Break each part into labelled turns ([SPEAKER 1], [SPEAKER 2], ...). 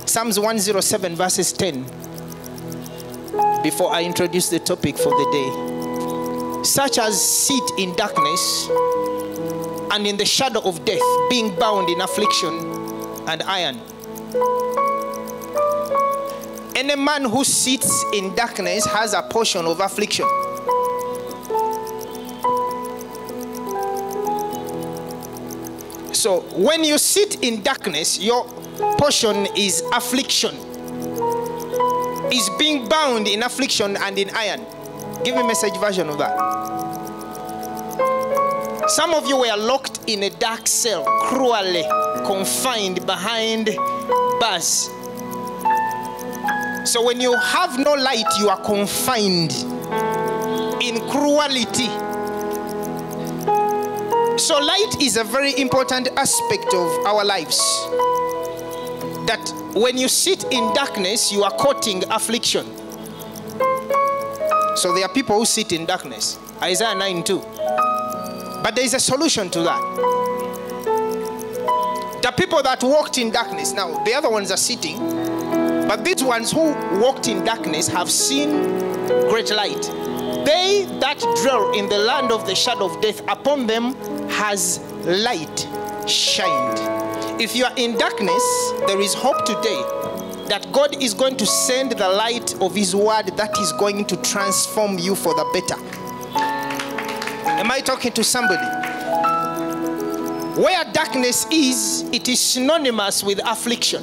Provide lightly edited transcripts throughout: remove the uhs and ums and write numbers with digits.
[SPEAKER 1] Psalms 107 verses 10. Before I introduce the topic for the day. Such as sit in darkness and in the shadow of death, being bound in affliction and iron. Any man who sits in darkness has a portion of affliction. So when you sit in darkness, your portion is affliction. Is being bound in affliction and in iron. Give me a message version of that. Some of you were locked in a dark cell, cruelly confined behind bars. So when you have no light, you are confined in cruelty. So light is a very important aspect of our lives. That when you sit in darkness, you are courting affliction. So there are people who sit in darkness. Isaiah 9:2. But there is a solution to that. The people that walked in darkness, now the other ones are sitting, but these ones who walked in darkness have seen great light. They that dwell in the land of the shadow of death, upon them has light shined. If you are in darkness, there is hope today that God is going to send the light of His word that is going to transform you for the better. Am I talking to somebody? Where darkness is, it is synonymous with affliction.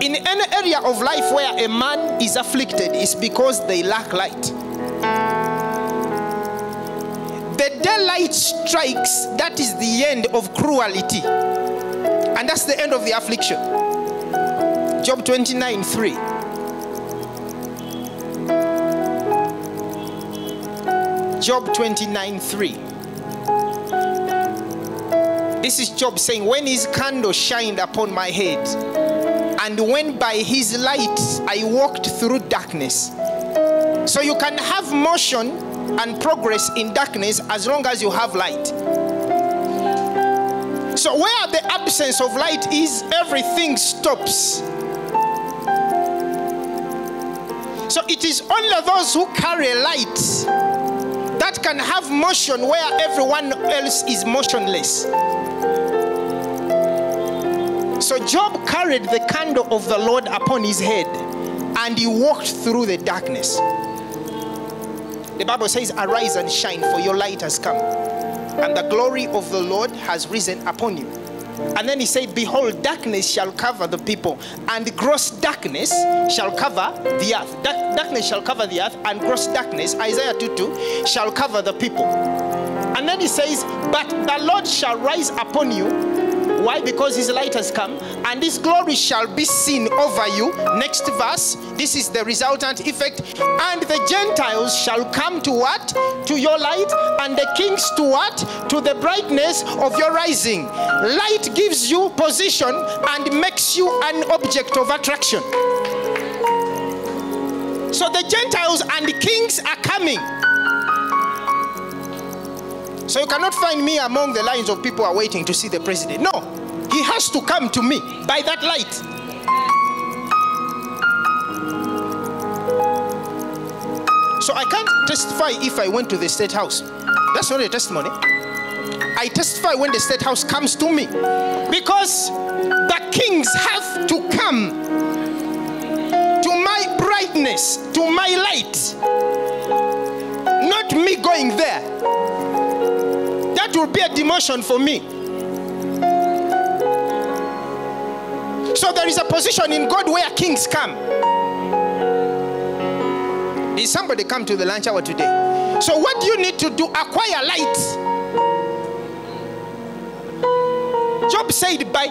[SPEAKER 1] In any area of life where a man is afflicted, it's because they lack light. The daylight strikes, that is the end of cruelty. And that's the end of the affliction. Job 29:3. Job 29:3. This is Job saying, when his candle shined upon my head, and when by his light I walked through darkness. So you can have motion and progress in darkness as long as you have light. So where the absence of light is, everything stops. So it is only those who carry light that can have motion where everyone else is motionless. So Job carried the candle of the Lord upon his head, and he walked through the darkness. The Bible says, arise and shine, for your light has come, and the glory of the Lord has risen upon you. And then he said, behold, darkness shall cover the people, and gross darkness shall cover the earth. Darkness shall cover the earth, and gross darkness, Isaiah 2:2, shall cover the people. And then he says, but the Lord shall rise upon you. Why? Because his light has come, and his glory shall be seen over you. Next verse, this is the resultant effect. And the Gentiles shall come to what? To your light, and the kings to what? To the brightness of your rising. Light gives you position and makes you an object of attraction. So the Gentiles and the kings are coming. So you cannot find me among the lines of people who are waiting to see the president. No, he has to come to me by that light. So I can't testify if I went to the State House. That's not a testimony. I testify when the State House comes to me, because the kings have to come to my brightness, to my light, not me going there. That will be a demotion for me. So there is a position in God where kings come. Did somebody come to the lunch hour today? So what do you need to do? Acquire light. Job said, by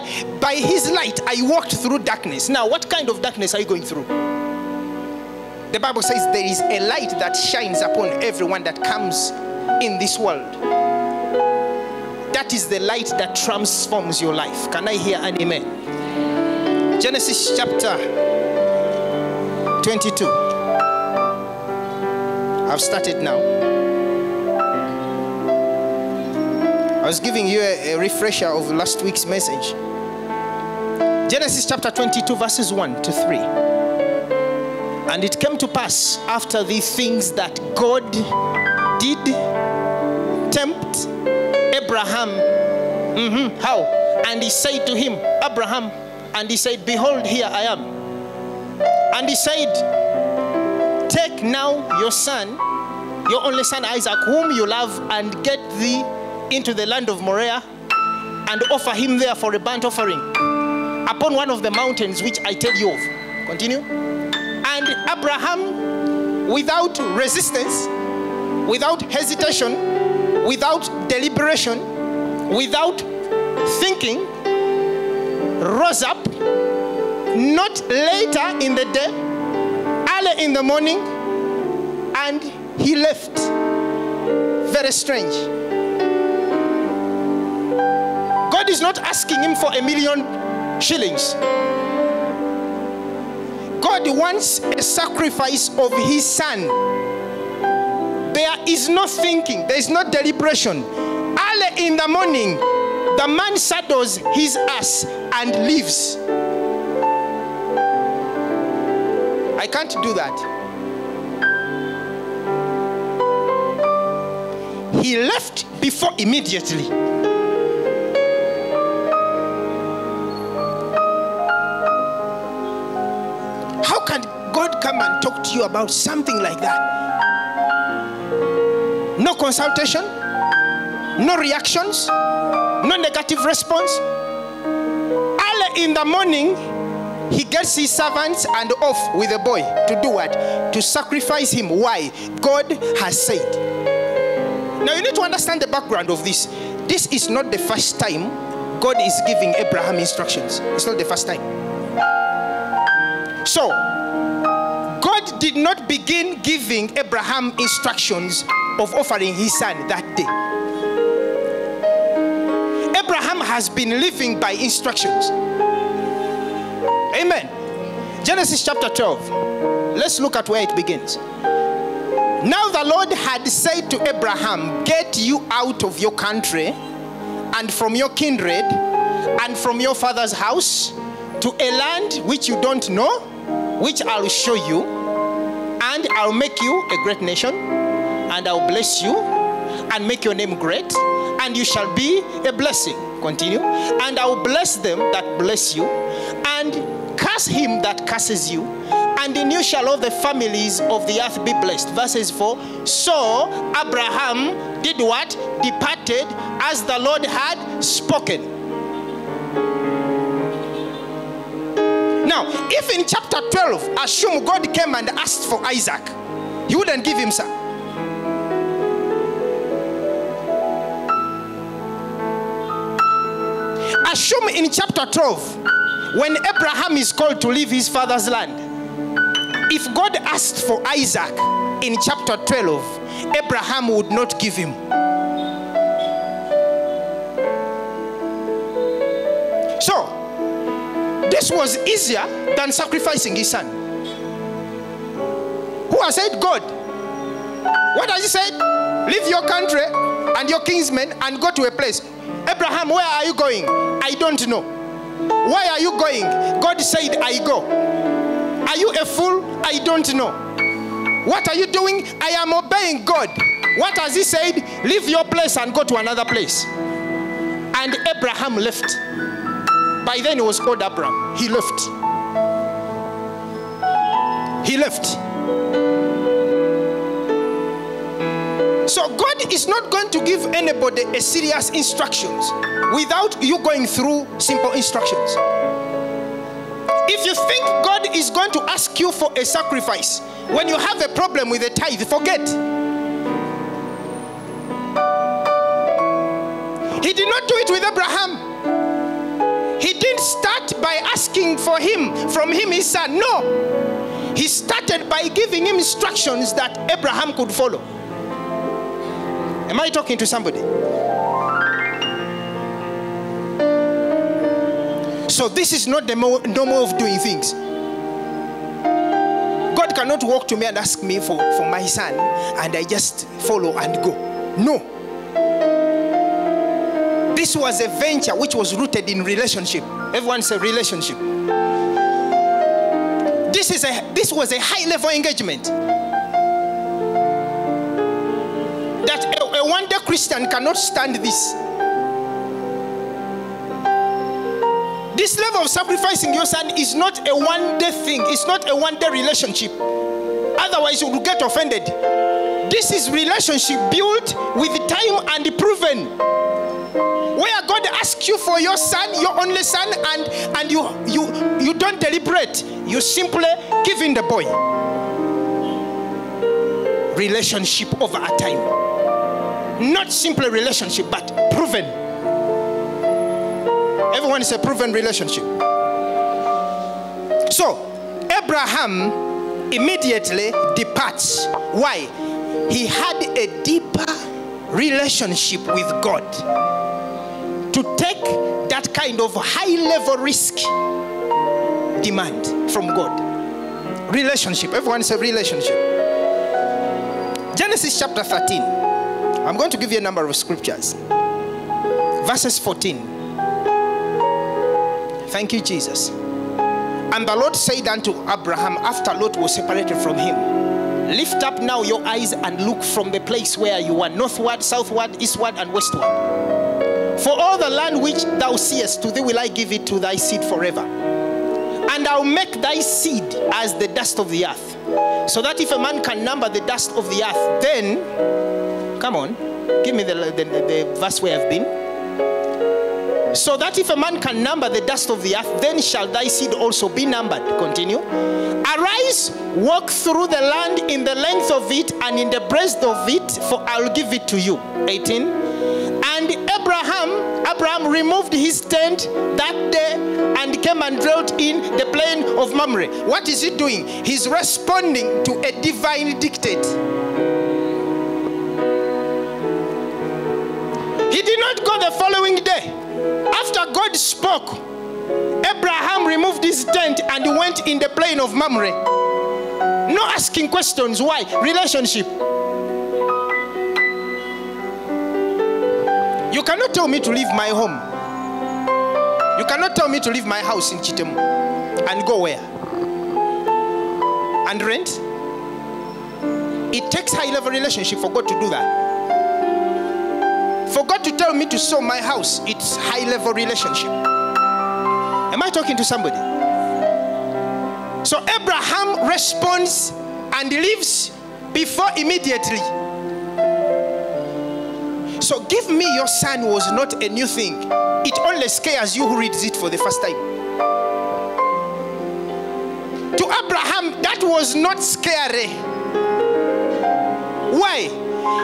[SPEAKER 1] his light I walked through darkness. Now, what kind of darkness are you going through? The Bible says there is a light that shines upon everyone that comes in this world. That is the light that transforms your life. Can I hear an amen? Genesis chapter 22. I've started now. I was giving you a refresher of last week's message. Genesis chapter 22 verses 1 to 3. And it came to pass after these things that God did tempt Abraham. How? And he said to him, Abraham, and he said, behold, here I am. And he said, take now your son, your only son Isaac, whom you love, and get thee into the land of Moriah, and offer him there for a burnt offering upon one of the mountains which I tell you of. Continue. And Abraham, without resistance, without hesitation, without deliberation, without thinking, rose up, not later in the day, early in the morning, and he left. Very strange. God is not asking him for 1,000,000 shillings. God wants a sacrifice of his son. There is no thinking, there is no deliberation. Early in the morning, the man saddles his ass and leaves. I can't do that. He left before immediately. How can God come and talk to you about something like that? No consultation, no reactions, no negative response. Early in the morning, he gets his servants and off with the boy to do what? To sacrifice him. Why? God has said. Now you need to understand the background of this. This is not the first time God is giving Abraham instructions. It's not the first time. So, God did not begin giving Abraham instructions of offering his son that day. Abraham has been living by instructions. Amen. Genesis chapter 12. Let's look at where it begins. Now the Lord had said to Abraham, get you out of your country and from your kindred and from your father's house to a land which you don't know, which I'll show you, and I'll make you a great nation, and I'll bless you and make your name great, and you shall be a blessing. Continue. And I will bless them that bless you, and curse him that curses you, and in you shall all the families of the earth be blessed. Verses 4. So Abraham did what? Departed as the Lord had spoken. Now, if in chapter 12, assume God came and asked for Isaac, he wouldn't give him son. Assume in chapter 12, when Abraham is called to leave his father's land, if God asked for Isaac in chapter 12, Abraham would not give him. So, this was easier than sacrificing his son. Who has said? God. What has he said? Leave your country and your kinsmen and go to a place. Abraham, where are you going? I don't know. Why are you going? God said, I go. Are you a fool? I don't know. What are you doing? I am obeying God. What has he said? Leave your place and go to another place. And Abraham left. By then he was called Abraham. He left. He left. So God is not going to give anybody a serious instructions without you going through simple instructions. If you think God is going to ask you for a sacrifice when you have a problem with a tithe, forget. He did not do it with Abraham. He didn't start by asking for him, from him his son. No. He started by giving him instructions that Abraham could follow. Am I talking to somebody? So this is not the normal of doing things. God cannot walk to me and ask me for my son and I just follow and go. No. This was a venture which was rooted in relationship. Everyone say relationship. This was a high level engagement. That a one-day Christian cannot stand this. This level of sacrificing your son is not a one-day thing. It's not a one-day relationship. Otherwise, you will get offended. This is relationship built with time and proven. Where God asks you for your son, your only son, and you don't deliberate. You simply give in the boy. Relationship over a time. Not simply relationship, but proven. Everyone is a proven relationship. So, Abraham immediately departs. Why? He had a deeper relationship with God. To take that kind of high-level risk demand from God. Relationship. Everyone say relationship. Genesis chapter 13. I'm going to give you a number of scriptures. Verses 14. Thank you, Jesus. And the Lord said unto Abraham, after Lot was separated from him, lift up now your eyes and look from the place where you are, northward, southward, eastward, and westward. For all the land which thou seest, to thee will I give it to thy seed forever. And I'll make thy seed as the dust of the earth, so that if a man can number the dust of the earth, then, come on, give me the verse where I've been. So that if a man can number the dust of the earth, then shall thy seed also be numbered. Continue. Arise, walk through the land in the length of it and in the breadth of it, for I'll give it to you. 18. And Abraham removed his tent that day and came and dwelt in the plain of Mamre. What is he doing? He's responding to a divine dictate. He did not go the following day. After God spoke, Abraham removed his tent and went in the plain of Mamre. No asking questions. Why? Relationship. You cannot tell me to leave my home. You cannot tell me to leave my house in Chitemu and go where? And rent? It takes high-level relationship for God to do that. For God to tell me to sell my house, it's high-level relationship. Am I talking to somebody? So Abraham responds and leaves before immediately. So give me your son was not a new thing. It only scares you who reads it for the first time. To Abraham, that was not scary. Why?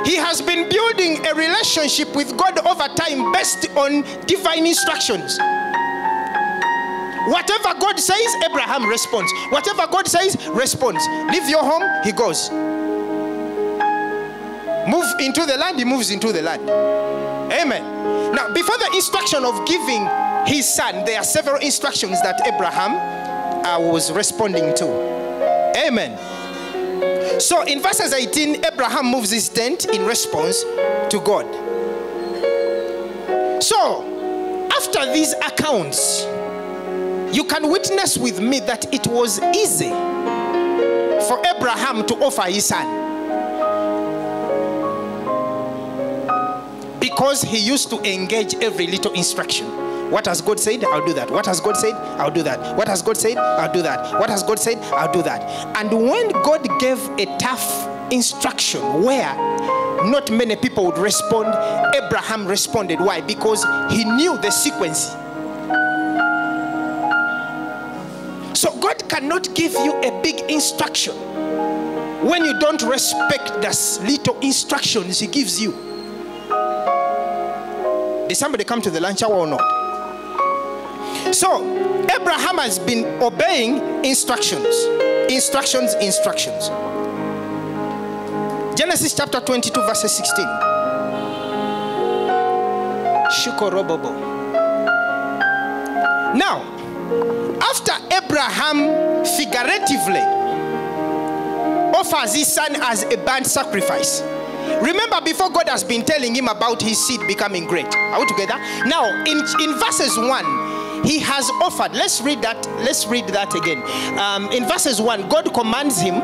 [SPEAKER 1] He has been building a relationship with God over time based on divine instructions. Whatever God says, Abraham responds. Whatever God says, responds. Leave your home, he goes. Move into the land, he moves into the land. Amen. Now, before the instruction of giving his son, there are several instructions that Abraham was responding to. Amen. So in verses 18, Abraham moves his tent in response to God. So, after these accounts, you can witness with me that it was easy for Abraham to offer his son. Because he used to engage every little instruction. What has God said? I'll do that. What has God said? I'll do that. What has God said? I'll do that. What has God said? I'll do that. And when God gave a tough instruction where not many people would respond, Abraham responded. Why? Because he knew the sequence. So God cannot give you a big instruction when you don't respect the little instructions he gives you. Did somebody come to the lunch hour or not? So, Abraham has been obeying instructions. Instructions. Genesis chapter 22 verses 16. Shukorobobo. Now, after Abraham figuratively offers his son as a burnt sacrifice. Remember, before God has been telling him about his seed becoming great. Are we together? Now, in verses 1, he has offered. Let's read that again. In verses 1, God commands him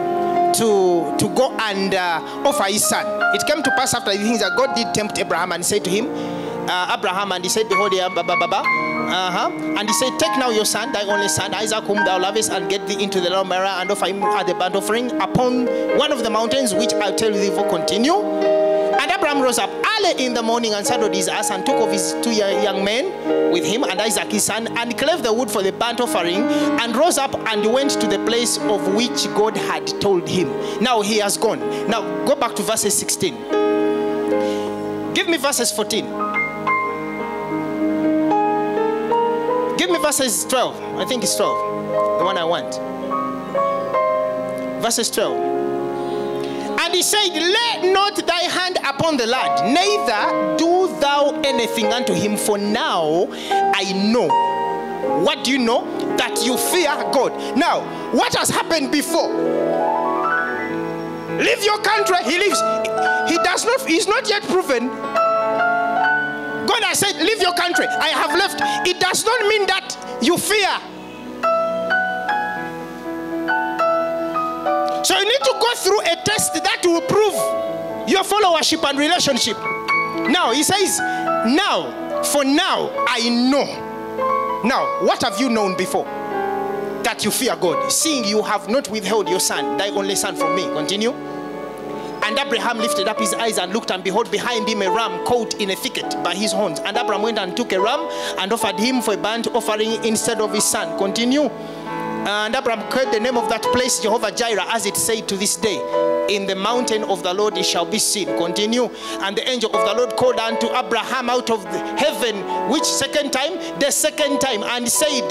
[SPEAKER 1] to go and offer his son. It came to pass after the things that God did tempt Abraham and said to him, Abraham, and he said, behold, and he said, take now your son, thy only son, Isaac, whom thou lovest, and get thee into the land of Moriah, and offer him at the burnt offering upon one of the mountains which I'll tell thee for. Continue. And Abraham rose up early in the morning and saddled his ass and took of his 2 young men with him and Isaac his son, and cleft the wood for the burnt offering, and rose up and went to the place of which God had told him. Now he has gone. Now go back to verses 16. Give me verses 14. Give me verses 12. I think it's 12. The one I want. Verses 12. And he said, lay not thy hand upon the lad, neither do thou anything unto him, for now I know. What do you know? That you fear God. Now, what has happened before? Leave your country. He leaves. He's not yet proven. God has said, leave your country. I have left. It does not mean that you fear. So you need to go through a test that will prove your followership and relationship. Now, he says, now, for now, I know. Now, what have you known before? That you fear God, seeing you have not withheld your son, thy only son, from me. Continue. And Abraham lifted up his eyes and looked, and behold, behind him a ram caught in a thicket by his horns. And Abraham went and took a ram and offered him for a burnt offering instead of his son. Continue. And Abraham called the name of that place Jehovah Jireh, as it said to this day, in the mountain of the Lord it shall be seen. Continue. And the angel of the Lord called unto Abraham out of the heaven, which second time? The second time, and said,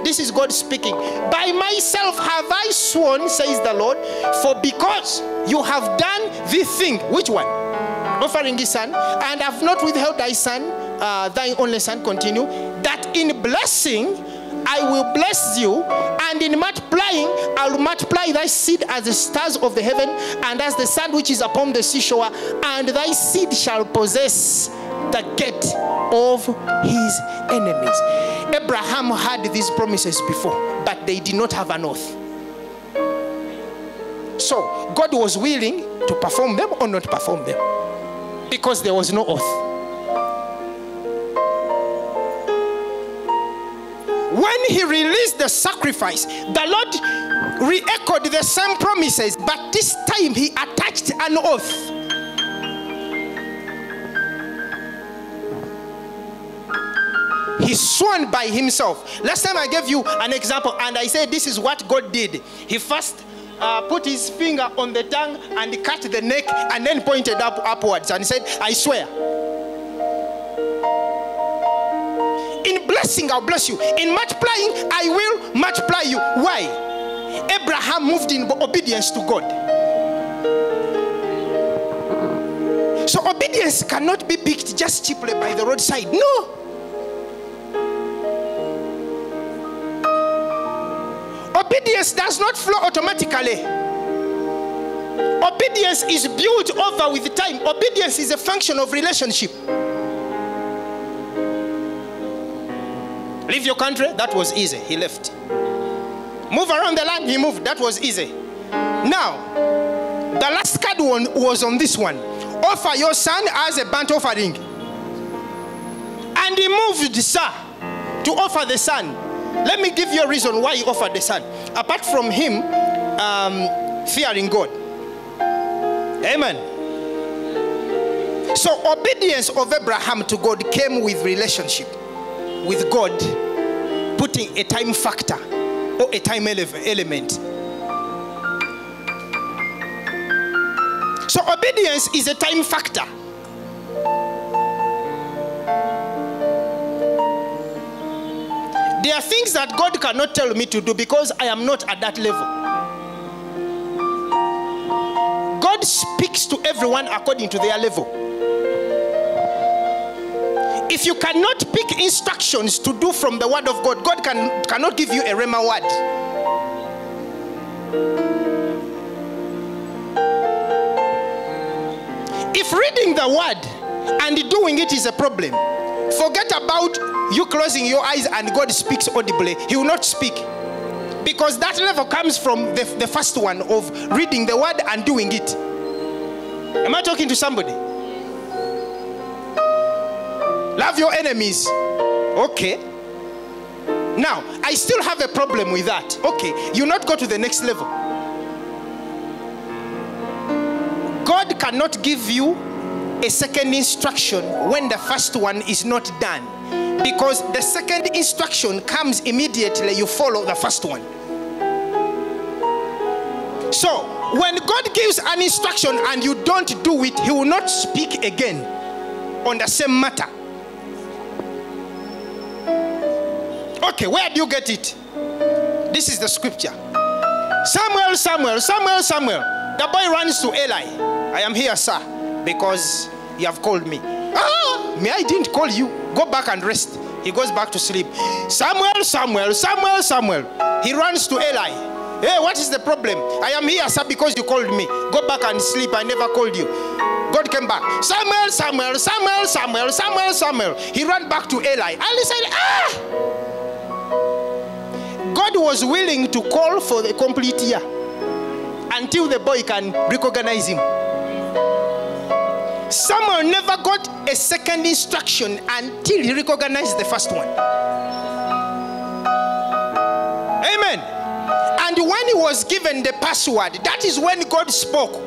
[SPEAKER 1] this is God speaking, by myself have I sworn, says the Lord, for because you have done this thing. Which one? Offering his son, and have not withheld thy son, thy only son. Continue. That in blessing I will bless you, and in multiplying I will multiply thy seed as the stars of the heaven, and as the sand which is upon the seashore, and thy seed shall possess the gate of his enemies. Abraham had these promises before, but they did not have an oath. So God was willing to perform them or not perform them, because there was no oath. When he released the sacrifice, the Lord re-echoed the same promises, but this time he attached an oath. He sworn by himself. Last time I gave you an example, and I said this is what God did. He first put his finger on the tongue and cut the neck, and then pointed upwards and said, I swear. In blessing, I'll bless you. In multiplying, I will multiply you. Why? Abraham moved in obedience to God. So obedience cannot be picked just cheaply by the roadside. No. Obedience does not flow automatically. Obedience is built over with time. Obedience is a function of relationship. Leave your country, that was easy. He left. Move around the land, he moved. That was easy. Now, the last card one was on this one. Offer your son as a burnt offering. And he moved, sir, to offer the son. Let me give you a reason why he offered the son. Apart from him fearing God. Amen. So obedience of Abraham to God came with relationship with God, putting a time factor or a time element. So obedience is a time factor. There are things that God cannot tell me to do because I am not at that level. God speaks to everyone according to their level. If you cannot pick instructions to do from the word of God, God cannot give you a rhema word. If reading the word and doing it is a problem, Forget about you closing your eyes and God speaks audibly. He will not speak. Because that level comes from the first one of reading the word and doing it. Am I talking to somebody? Love your enemies. Okay. Now, I still have a problem with that. Okay, you not go to the next level. God cannot give you a second instruction when the first one is not done. Because the second instruction comes immediately, you follow the first one. So, when God gives an instruction and you don't do it, he will not speak again on the same matter. Okay, where do you get it? This is the scripture. Samuel, Samuel, Samuel, Samuel. The boy runs to Eli. I am here, sir, because you have called me. Me, I didn't call you. Go back and rest. He goes back to sleep. Samuel, Samuel, Samuel, Samuel. He runs to Eli. Hey, what is the problem? I am here, sir, because you called me. Go back and sleep. I never called you. God came back. Samuel, Samuel, Samuel, Samuel, Samuel, Samuel. He ran back to Eli. And he said, God was willing to call for the complete year until the boy can recognize him. Samuel never got a second instruction until he recognized the first one. Amen. And when he was given the password, that is when God spoke.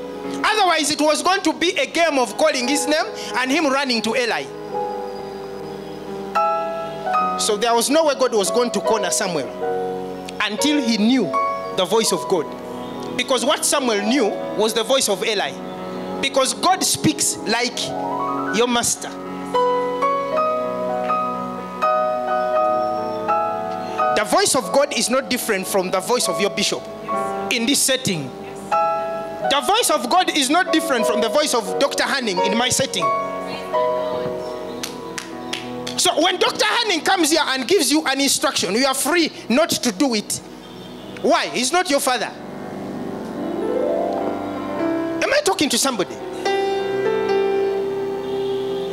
[SPEAKER 1] Otherwise, it was going to be a game of calling his name and him running to Eli. So there was no way God was going to corner Samuel until he knew the voice of God. Because what Samuel knew was the voice of Eli. Because God speaks like your master. The voice of God is not different from the voice of your bishop in this setting. The voice of God is not different from the voice of Dr. Hanning in my setting. So when Dr. Hanning comes here and gives you an instruction, you are free not to do it. Why? He's not your father. Am I talking to somebody?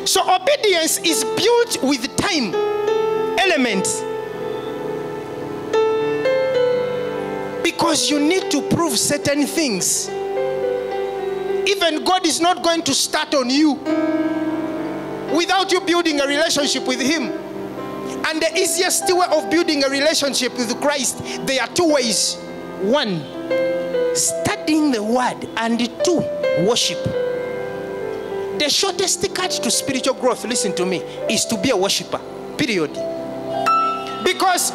[SPEAKER 1] So obedience is built with time elements. Because you need to prove certain things. Even God is not going to start on you without you building a relationship with him. And the easiest way of building a relationship with Christ, there are two ways. One, studying the word, and two, worship. The shortest cut to spiritual growth, listen to me, is to be a worshiper. Period. Because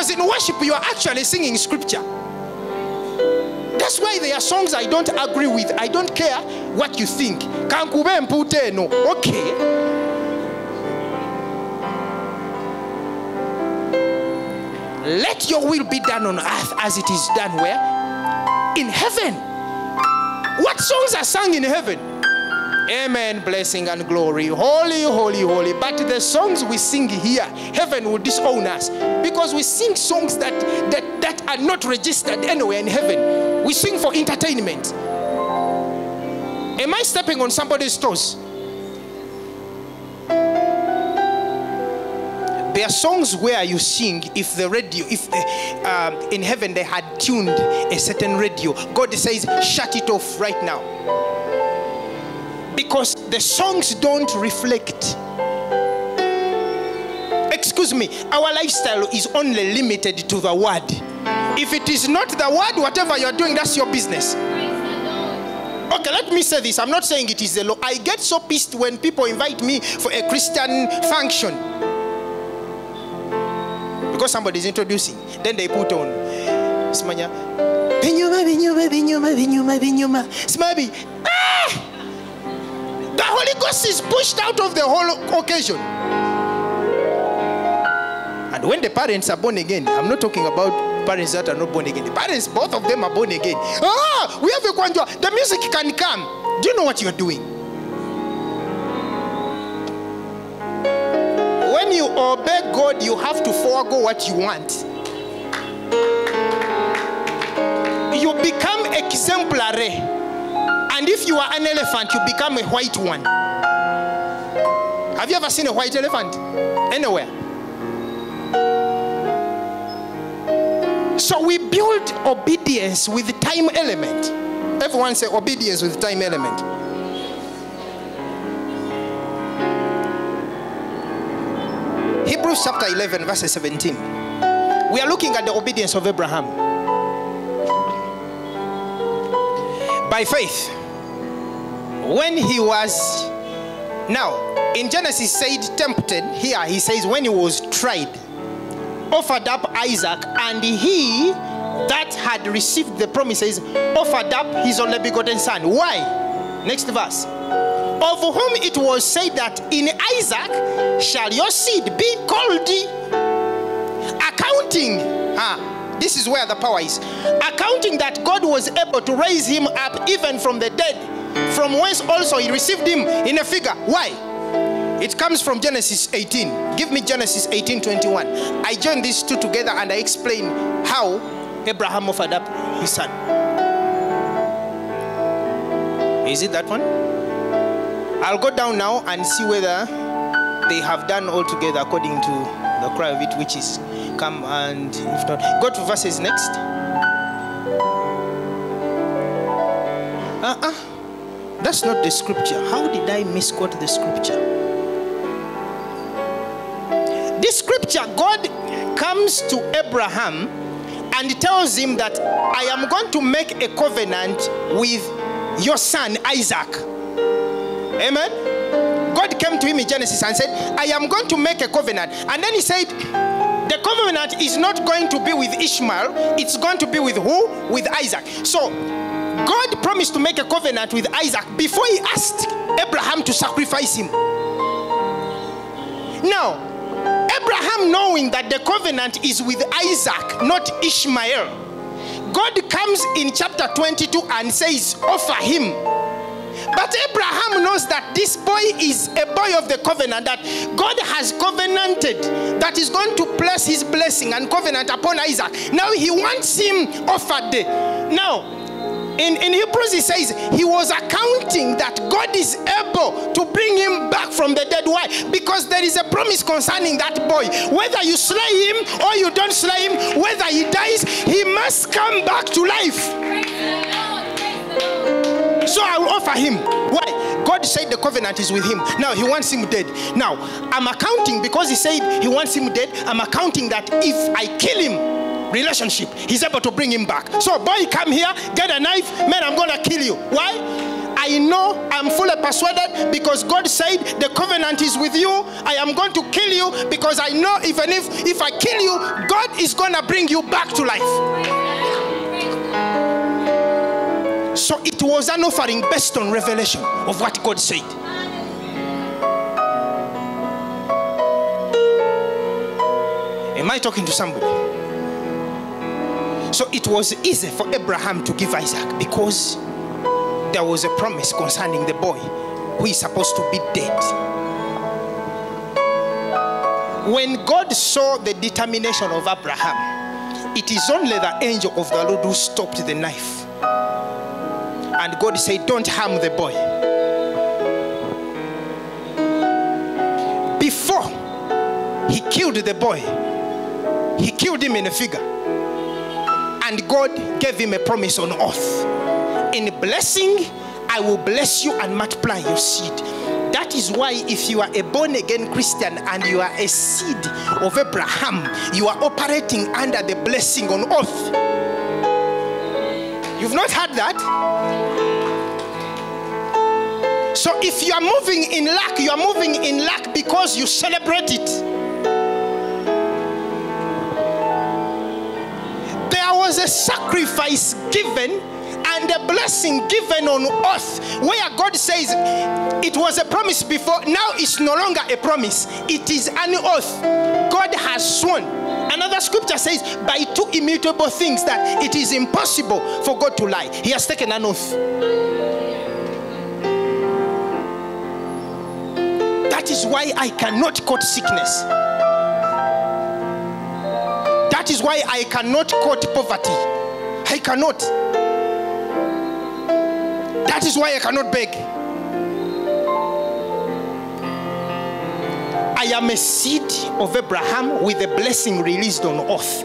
[SPEAKER 1] in worship you are actually singing scripture. That's why there are songs I don't agree with. I don't care what you think. Okay. Let your will be done on earth as it is done where? In heaven. What songs are sung in heaven? Amen, blessing and glory. Holy, holy, holy. But the songs we sing here, heaven will disown us. Because we sing songs that are not registered anywhere in heaven. We sing for entertainment. Am I stepping on somebody's toes? There are songs where you sing, if the radio, in heaven they had tuned a certain radio, God says, shut it off right now. Because the songs don't reflect. Excuse me, our lifestyle is only limited to the word. If it is not the word, whatever you're doing, that's your business. Okay, let me say this. I'm not saying it is the law. I get so pissed when people invite me for a Christian function. Because somebody is introducing. Then they put on Smanya. Smabi. The Holy Ghost is pushed out of the whole occasion. And when the parents are born again, I'm not talking about parents that are not born again. The parents, both of them are born again. We have a kwanjua. The music can come. Do you know what you're doing? When you obey God, you have to forego what you want. You become exemplary. And if you are an elephant, you become a white one. Have you ever seen a white elephant? Anywhere? So we build obedience with the time element. Everyone say obedience with time element. Hebrews chapter 11 verse 17. We are looking at the obedience of Abraham. By faith, when he was, now in Genesis said tempted, here he says when he was tried, offered up Isaac, and he that had received the promises offered up his only begotten son. Why? Next verse. Of whom it was said that in Isaac shall your seed be called. Accounting, this is where the power is. Accounting that God was able to raise him up even from the dead, from whence also he received him in a figure. Why? It comes from Genesis 18. Give me Genesis 18:21. I join these two together and I explain how Abraham offered up his son. Is it that one? I'll go down now and see whether they have done all together according to the cry of it, which is come, and if not, go to verses next. That's not the scripture. How did I misquote the scripture? This scripture, God comes to Abraham and tells him that I am going to make a covenant with your son Isaac. Amen. God came to him in Genesis and said, I am going to make a covenant. And then he said, the covenant is not going to be with Ishmael, it's going to be with who? With Isaac. So God promised to make a covenant with Isaac before he asked Abraham to sacrifice him. Now, Abraham, knowing that the covenant is with Isaac, not Ishmael, God comes in chapter 22 and says, offer him. But Abraham knows that this boy is a boy of the covenant, that God has covenanted, that is going to place his blessing and covenant upon Isaac. Now he wants him offered. Now, in Hebrews he says he was accounting that God is able to bring him back from the dead. Why? Because there is a promise concerning that boy. Whether you slay him or you don't slay him, whether he dies, he must come back to life. So I will offer him. Why? God said the covenant is with him. Now he wants him dead. Now I'm accounting, because he said he wants him dead, I'm accounting that if I kill him, relationship, he's able to bring him back. So boy, come here, get a knife, man, I'm gonna kill you. Why? I know, I'm fully persuaded, because God said the covenant is with you. I am going to kill you because I know even if I kill you, God is gonna bring you back to life. So it was an offering based on revelation of what God said. Am I talking to somebody? So it was easy for Abraham to give Isaac because there was a promise concerning the boy who is supposed to be dead. When God saw the determination of Abraham, it is only the angel of the Lord who stopped the knife. And God said, don't harm the boy. Before he killed the boy, he killed him in a figure. And God gave him a promise on oath. In blessing, I will bless you and multiply your seed. That is why if you are a born-again Christian and you are a seed of Abraham, you are operating under the blessing on oath. You've not heard that? So if you are moving in luck, you are moving in luck because you celebrate it. There was a sacrifice given and a blessing given on oath, where God says it was a promise before, now it's no longer a promise, it is an oath. God has sworn. Another scripture says by two immutable things that it is impossible for God to lie. He has taken an oath. That is why I cannot quote sickness. That is why I cannot quote poverty. I cannot. That is why I cannot beg. I am a seed of Abraham with a blessing released on oath.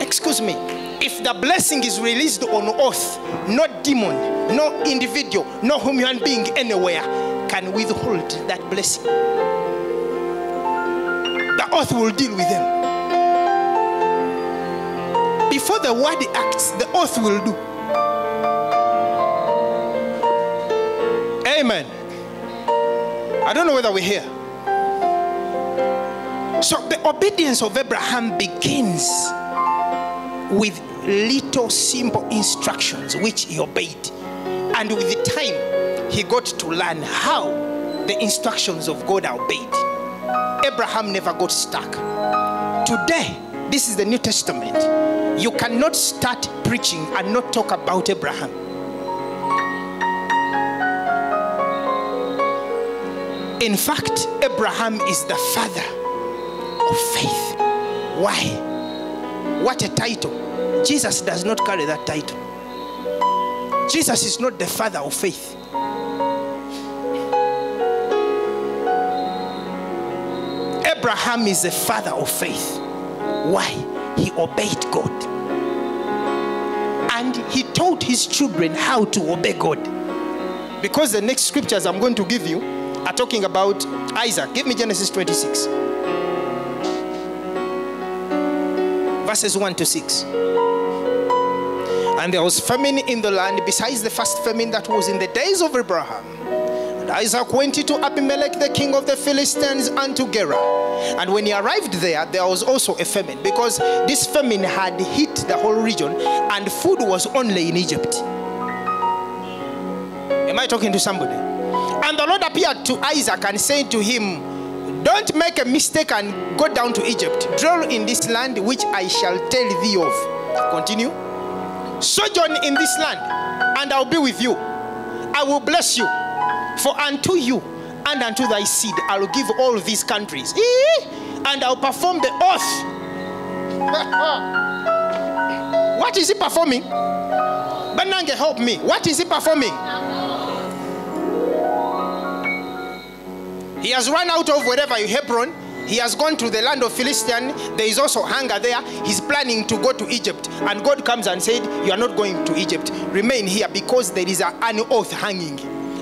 [SPEAKER 1] Excuse me. If the blessing is released on oath, no demon, no individual, no human being anywhere can withhold that blessing. The oath will deal with them. Before the word acts, the oath will do. Amen. I don't know whether we're here. So the obedience of Abraham begins with little simple instructions which he obeyed. And with the time, he got to learn how the instructions of God are obeyed. Abraham never got stuck. Today, this is the New Testament. You cannot start preaching and not talk about Abraham. In fact, Abraham is the father of faith. Why? What a title. Jesus does not carry that title. Jesus is not the father of faith. Abraham is the father of faith. Why? He obeyed God. And he taught his children how to obey God. Because the next scriptures I'm going to give you are talking about Isaac. Give me Genesis 26. Verses 1 to 6. And there was famine in the land besides the first famine that was in the days of Abraham. And Isaac went to Abimelech, the king of the Philistines, unto Gerar. And when he arrived there, there was also a famine, because this famine had hit the whole region and food was only in Egypt. Am I talking to somebody? And the Lord appeared to Isaac and said to him, don't make a mistake and go down to Egypt. Dwell in this land which I shall tell thee of. Continue. Sojourn in this land, and I'll be with you. I will bless you. For unto you and unto thy seed I'll give all these countries. And I'll perform the oath. What is he performing? Banange, help me. What is he performing? He has run out of wherever Hebron. He has gone to the land of Philistine. There is also hunger there. He's planning to go to Egypt. And God comes and said, you are not going to Egypt. Remain here, because there is an oath hanging.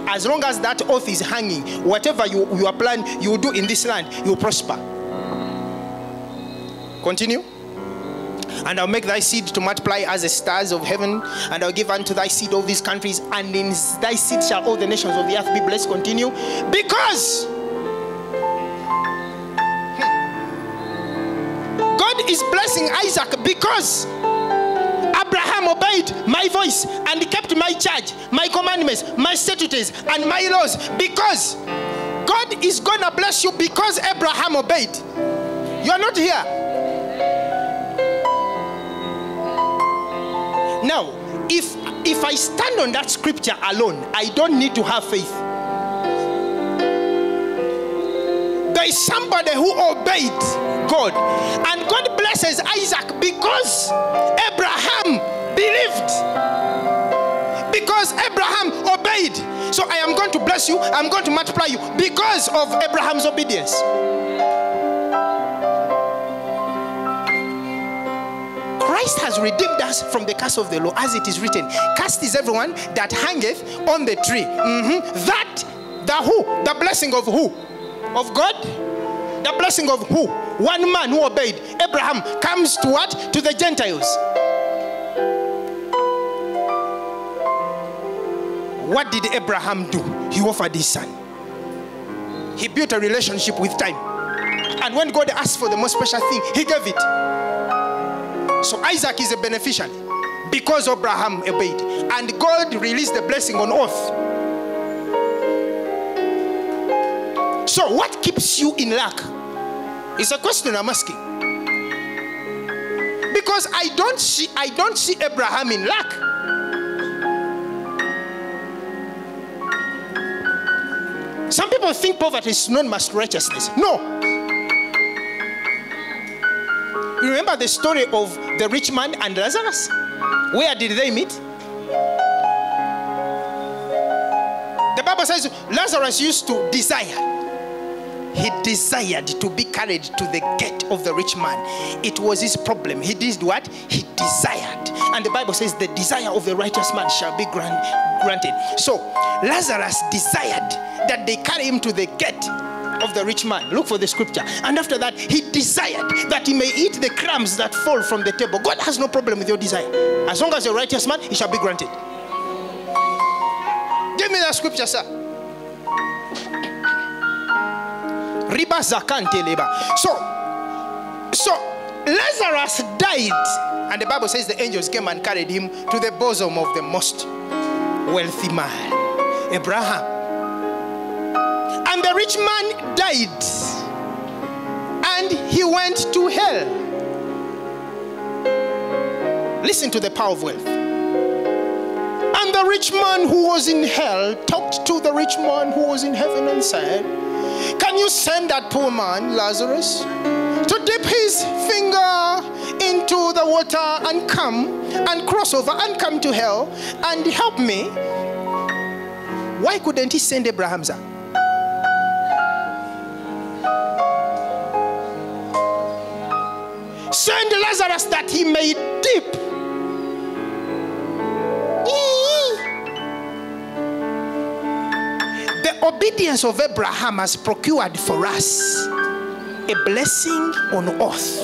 [SPEAKER 1] As long as that oath is hanging, whatever you are planning, you will do in this land, you will prosper. Continue. And I'll make thy seed to multiply as the stars of heaven, and I'll give unto thy seed all these countries, and in thy seed shall all the nations of the earth be blessed. Continue. Because God is blessing Isaac, because Abraham obeyed my voice and kept my charge, my commandments, my statutes, and my laws. Because God is gonna bless you because Abraham obeyed. You are not here. Now, if I stand on that scripture alone, I don't need to have faith. There is somebody who obeyed God, and God blesses Isaac because Abraham believed, because Abraham obeyed. So I am going to bless you, I'm going to multiply you because of Abraham's obedience. Christ has redeemed us from the curse of the law, as it is written, cursed is everyone that hangeth on the tree. That the who? The blessing of who? Of God? The blessing of who? One man who obeyed. Abraham comes to what? To the Gentiles. What did Abraham do? He offered his son. He built a relationship with time. And when God asked for the most special thing, he gave it. So Isaac is a beneficiary because Abraham obeyed. And God released the blessing on oath. So what keeps you in luck? It's a question I'm asking. Because I don't see Abraham in luck. Some people think poverty is synonymous with righteousness. No. You remember the story of the rich man and Lazarus? Where did they meet? The Bible says Lazarus used to desire. he desired to be carried to the gate of the rich man. It was his problem. He did what? He desired. And the Bible says the desire of the righteous man shall be granted. So Lazarus desired that they carry him to the gate of the rich man. Look for the scripture. And after that, he desired that he may eat the crumbs that fall from the table. God has no problem with your desire. As long as you're a righteous man, it shall be granted. Give me that scripture, sir. Riba zakante leba. So Lazarus died, and the Bible says the angels came and carried him to the bosom of the most wealthy man, Abraham. And the rich man died, and he went to hell. Listen to the power of wealth. And the rich man who was in hell talked to the rich man who was in heaven and said, can you send that poor man, Lazarus, to dip his finger into the water and come and cross over and come to hell and help me? Why couldn't he send Abraham, sir? Send Lazarus that he may dip. The obedience of Abraham has procured for us a blessing on earth.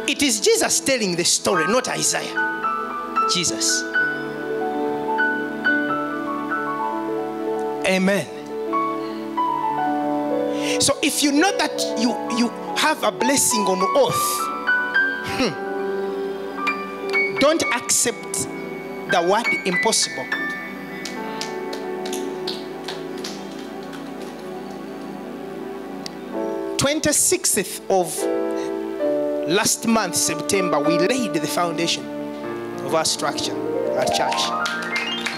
[SPEAKER 1] It is Jesus telling the story, not Isaiah. Jesus. Amen. So if you know that you have a blessing on earth, don't accept the word impossible. 26th of last month, September, we laid the foundation of our structure, our church.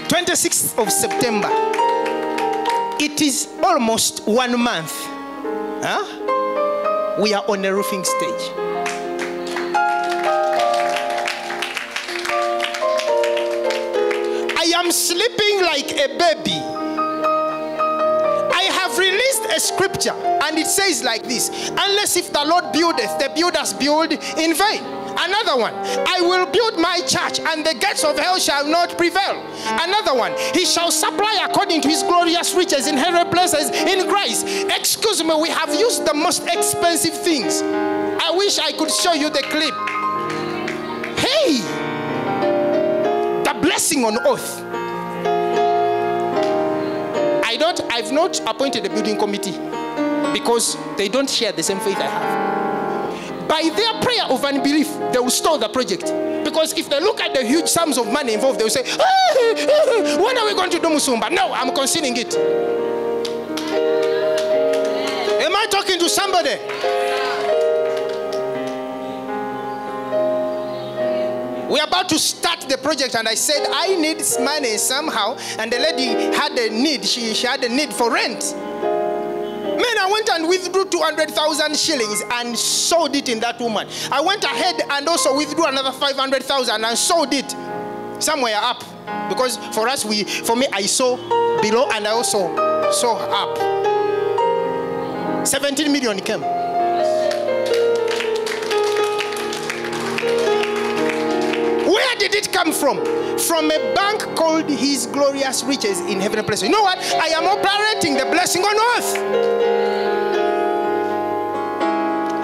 [SPEAKER 1] 26th of September. It is almost 1 month. We are on a roofing stage. I am sleeping like a baby. I have released a scripture and it says like this: unless if the Lord buildeth, the builders build in vain. Another one: I will build my church and the gates of hell shall not prevail. Another one: he shall supply according to his glorious riches in heavenly places in Christ. Excuse me, we have used the most expensive things. I wish I could show you the clip. Hey, the blessing on earth. I've not appointed a building committee because they don't share the same faith I have. By their prayer of unbelief, they will stall the project. Because if they look at the huge sums of money involved, they will say, when are we going to do Musumba? No, I'm concealing it. Am I talking to somebody? We're about to start the project, and I said I need money somehow, and the lady had a need. She had a need for rent. Man, I went and withdrew 200,000 shillings and sold it in that woman. I went ahead and also withdrew another 500,000 and sold it somewhere up. Because for us, for me, I saw below and I also saw up. 17 million came. Where did it come from? From a bank called His Glorious Riches in Heavenly Places. You know what? I am operating the blessing on earth.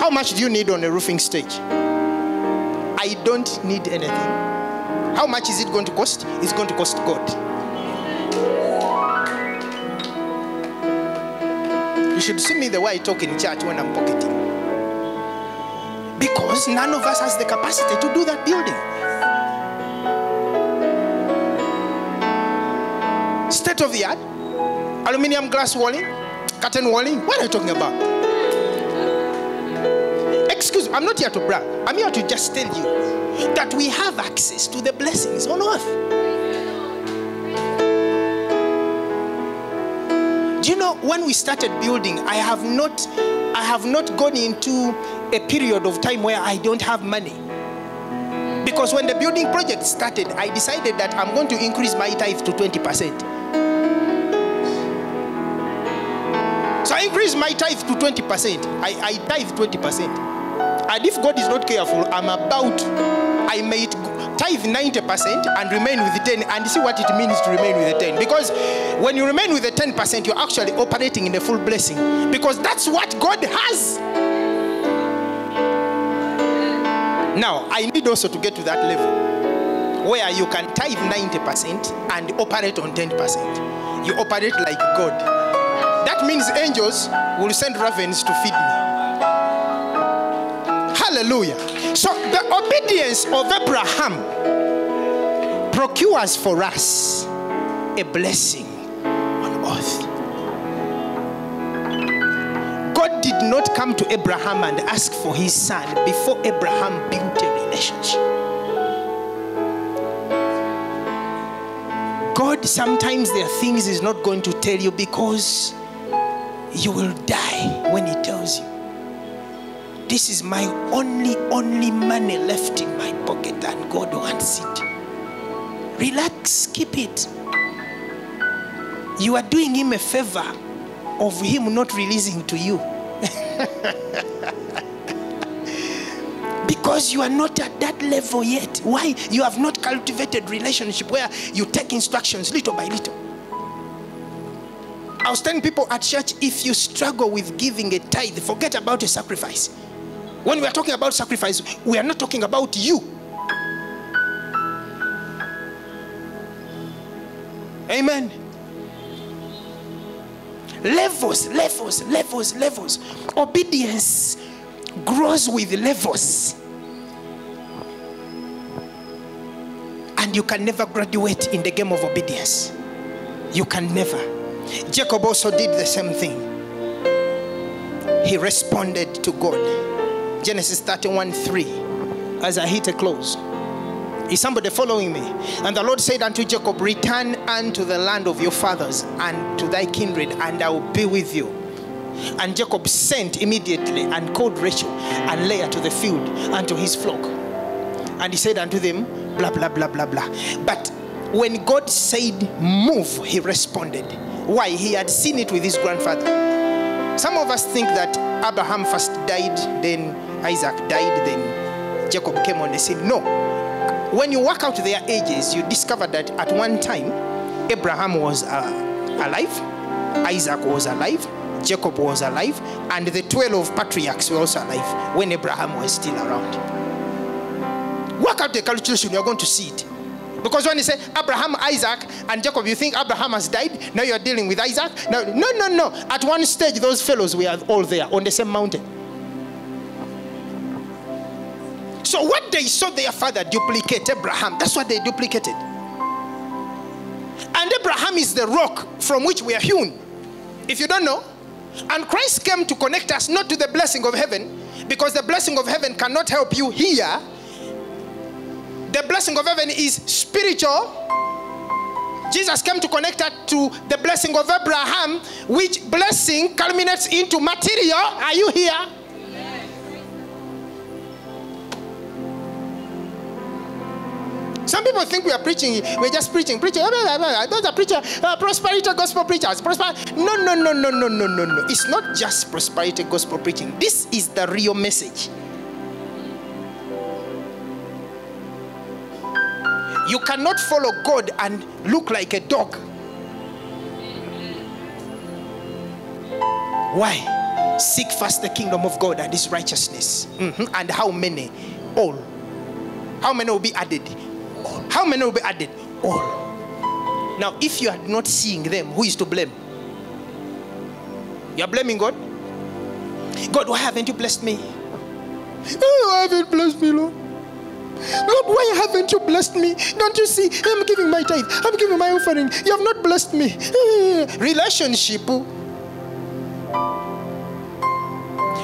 [SPEAKER 1] How much do you need on a roofing stage? I don't need anything. How much is it going to cost? It's going to cost God. You should see me the way I talk in church when I'm pocketing. Because none of us has the capacity to do that building. State of the art, aluminium glass walling, curtain walling. What are you talking about? Excuse me, I'm not here to brag. I'm here to just tell you that we have access to the blessings on earth. Do you know, when we started building, I have not gone into a period of time where I don't have money. Because when the building project started, I decided that I'm going to increase my tithe to 20%. I increase my tithe to 20%. I tithe 20%. And if God is not careful, I may tithe 90% and remain with the 10 and see what it means to remain with the 10. Because when you remain with the 10%, you're actually operating in the full blessing. Because that's what God has. Now, I need also to get to that level where you can tithe 90% and operate on 10%. You operate like God. That means angels will send ravens to feed me. Hallelujah. So the obedience of Abraham procures for us a blessing on earth. God did not come to Abraham and ask for his son before Abraham built a relationship. God, sometimes there are things he's not going to tell you because you will die when he tells you. This is my only money left in my pocket and God wants it. Relax, keep it. You are doing him a favor of him not releasing to you. Because you are not at that level yet. Why? You have not cultivated relationship where you take instructions little by little. I was telling people at church, if you struggle with giving a tithe, forget about a sacrifice. When we are talking about sacrifice, we are not talking about you. Amen. Levels. Obedience grows with levels. And you can never graduate in the game of obedience. You can never. Jacob also did the same thing. He responded to God. Genesis 31:3. As I hit a close. Is somebody following me? And the Lord said unto Jacob, return unto the land of your fathers and to thy kindred, and I will be with you. And Jacob sent immediately and called Rachel and Leah to the field unto his flock. And he said unto them, blah, blah, blah, blah, blah. But when God said move, he responded. Why? He had seen it with his grandfather. Some of us think that Abraham first died, then Isaac died, then Jacob came on the scene. No. When you work out their ages, you discover that at one time, Abraham was alive, Isaac was alive, Jacob was alive, and the 12 patriarchs were also alive when Abraham was still around. Work out the calculation, you're going to see it. Because when you say Abraham, Isaac, and Jacob, you think Abraham has died, now you're dealing with Isaac. No. At one stage, those fellows were all there on the same mountain. So what they saw their father duplicate, Abraham, that's what they duplicated. And Abraham is the rock from which we are hewn. If you don't know, and Christ came to connect us not to the blessing of heaven, because the blessing of heaven cannot help you here. The blessing of heaven is spiritual. Jesus came to connect us to the blessing of Abraham, which blessing culminates into material. Are you here? Some people think we are preaching, we're just preaching. Those are preachers, prosperity gospel preachers. No. It's not just prosperity gospel preaching. This is the real message. You cannot follow God and look like a dog. Why? Seek first the kingdom of God and his righteousness. And how many? All. How many will be added? All. How many will be added? All. Now, if you are not seeing them, who is to blame? You are blaming God? God, why haven't you blessed me? Oh, I haven't blessed me, Lord. Lord, why haven't you blessed me? Don't you see? I'm giving my tithe. I'm giving my offering. You have not blessed me. Relationship.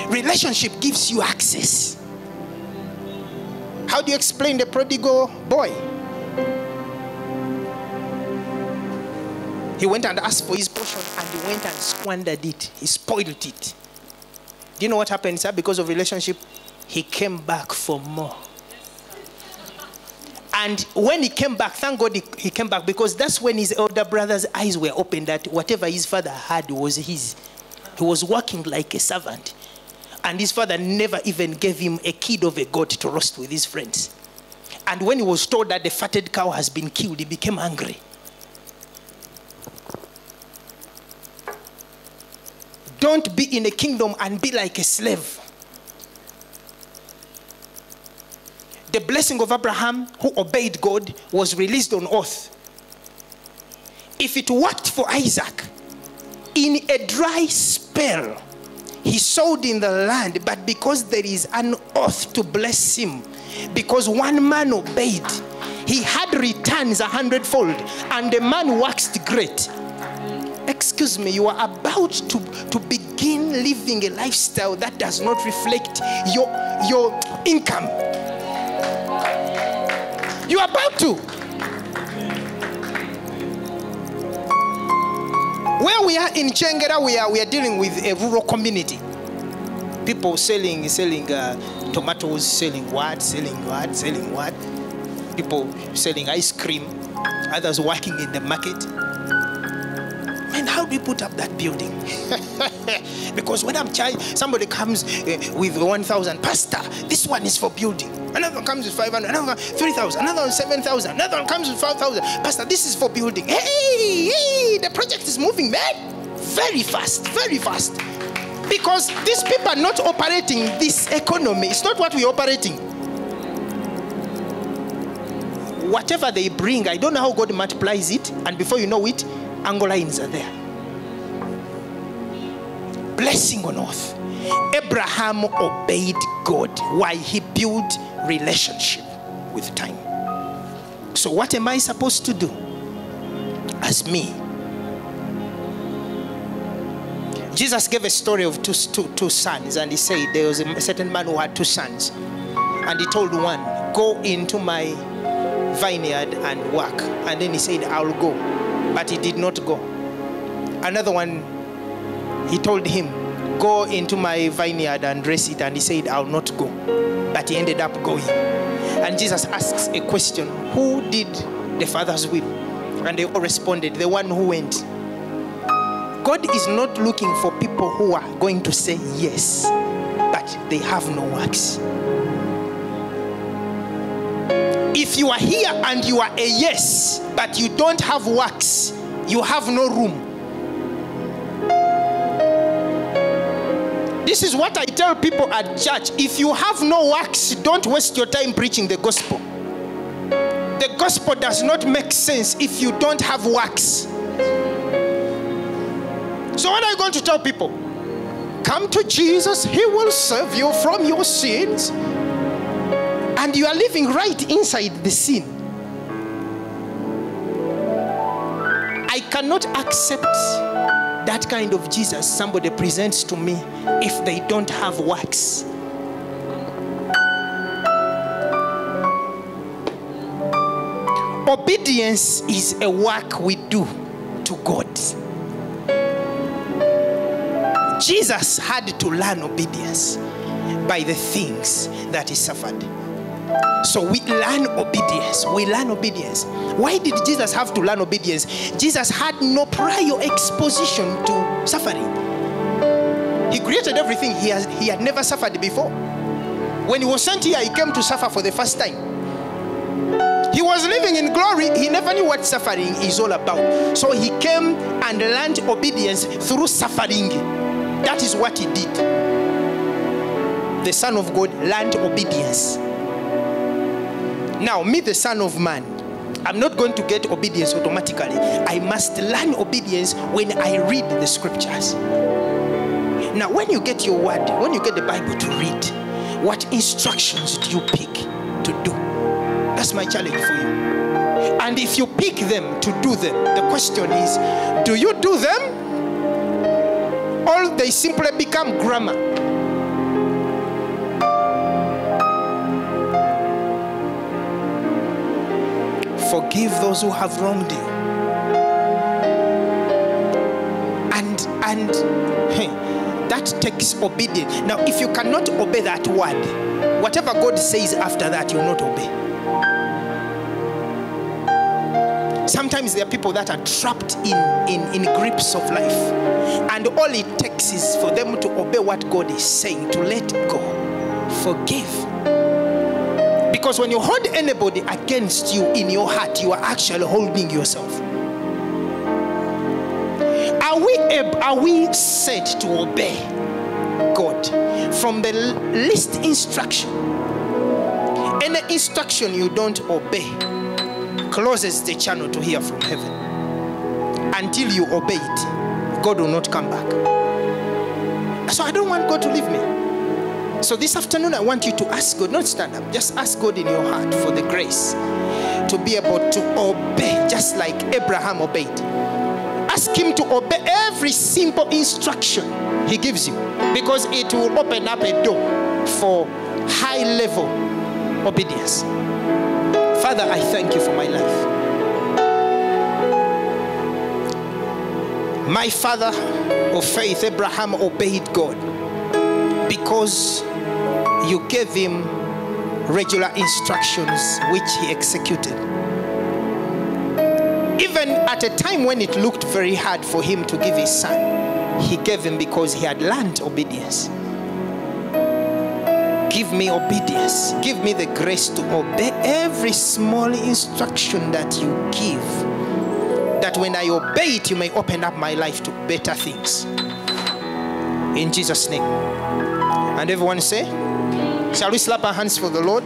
[SPEAKER 1] Relationship gives you access. How do you explain the prodigal boy? He went and asked for his portion and he went and squandered it. He spoiled it. Do you know what happened, sir? Because of relationship, he came back for more. And when he came back, thank God he came back, because that's when his elder brother's eyes were opened that whatever his father had was his. He was working like a servant. And his father never even gave him a kid of a goat to roast with his friends. And when he was told that the fatted cow has been killed, he became angry. Don't be in a kingdom and be like a slave. The blessing of Abraham, who obeyed God, was released on oath. If it worked for Isaac, in a dry spell, he sowed in the land, but because there is an oath to bless him, because one man obeyed, he had returns 100-fold, and the man waxed great. Excuse me, you are about to begin living a lifestyle that does not reflect your income. You are about to. Where we are in Chengera, we are dealing with a rural community. People selling tomatoes, selling what. People selling ice cream, others working in the market. Man, how do you put up that building? Because when I'm charging, somebody comes with 1,000, Pastor, this one is for building. Another one comes with 500, another one 3,000, another one 7,000, another one comes with 5,000. Pastor, this is for building. Hey, the project is moving, man. Very fast. Because these people are not operating this economy. It's not what we're operating. Whatever they bring, I don't know how God multiplies it, and before you know it, angle lines are there. Blessing on oath. Abraham obeyed God. Why? He built relationship with time. So what am I supposed to do as me? Jesus gave a story of two sons, and he said there was a certain man who had two sons, and he told one, go into my vineyard and work. And then he said, I'll go. But he did not go. Another one, he told him, go into my vineyard and dress it. And he said, I'll not go. But he ended up going. And Jesus asks a question, who did the Father's will? And they all responded, the one who went. God is not looking for people who are going to say yes, but they have no works. If you are here and you are a yes, but you don't have works, you have no room. This is what I tell people at church. If you have no works, don't waste your time preaching the gospel. The gospel does not make sense if you don't have works. So what are you going to tell people? Come to Jesus, he will save you from your sins. And you are living right inside the sin. I cannot accept that kind of Jesus somebody presents to me if they don't have works. Obedience is a work we do to God. Jesus had to learn obedience by the things that he suffered. So we learn obedience. Why did Jesus have to learn obedience? Jesus had no prior exposition to suffering. He created everything. He had never suffered before. When he was sent here, he came to suffer for the first time. He was living in glory. He never knew what suffering is all about. So he came and learned obedience through suffering. That is what he did. The Son of God learned obedience. Now, me, the Son of Man, I'm not going to get obedience automatically. I must learn obedience when I read the scriptures. Now, when you get your word, when you get the Bible to read, what instructions do you pick to do? That's my challenge for you. And if you pick them to do them, the question is, do you do them? Or they simply become grammar? Forgive those who have wronged you. And that takes obedience. Now, if you cannot obey that word, whatever God says after that, you'll not obey. Sometimes there are people that are trapped in grips of life, and all it takes is for them to obey what God is saying, to let go, forgive. Because when you hold anybody against you in your heart, you are actually holding yourself. Are we set to obey God? From the least instruction, any instruction you don't obey closes the channel to hear from heaven. Until you obey it, God will not come back. So I don't want God to leave me. So this afternoon I want you to ask God, not stand up, just ask God in your heart for the grace to be able to obey, just like Abraham obeyed. Ask him to obey every simple instruction he gives you, because it will open up a door for high level obedience. Father, I thank you for my life. My father of faith, Abraham, obeyed God because you gave him regular instructions which he executed. Even at a time when it looked very hard for him to give his son, he gave him because he had learned obedience. Give me obedience. Give me the grace to obey every small instruction that you give, that when I obey it, you may open up my life to better things. In Jesus' name. And everyone say, shall we slap our hands for the Lord?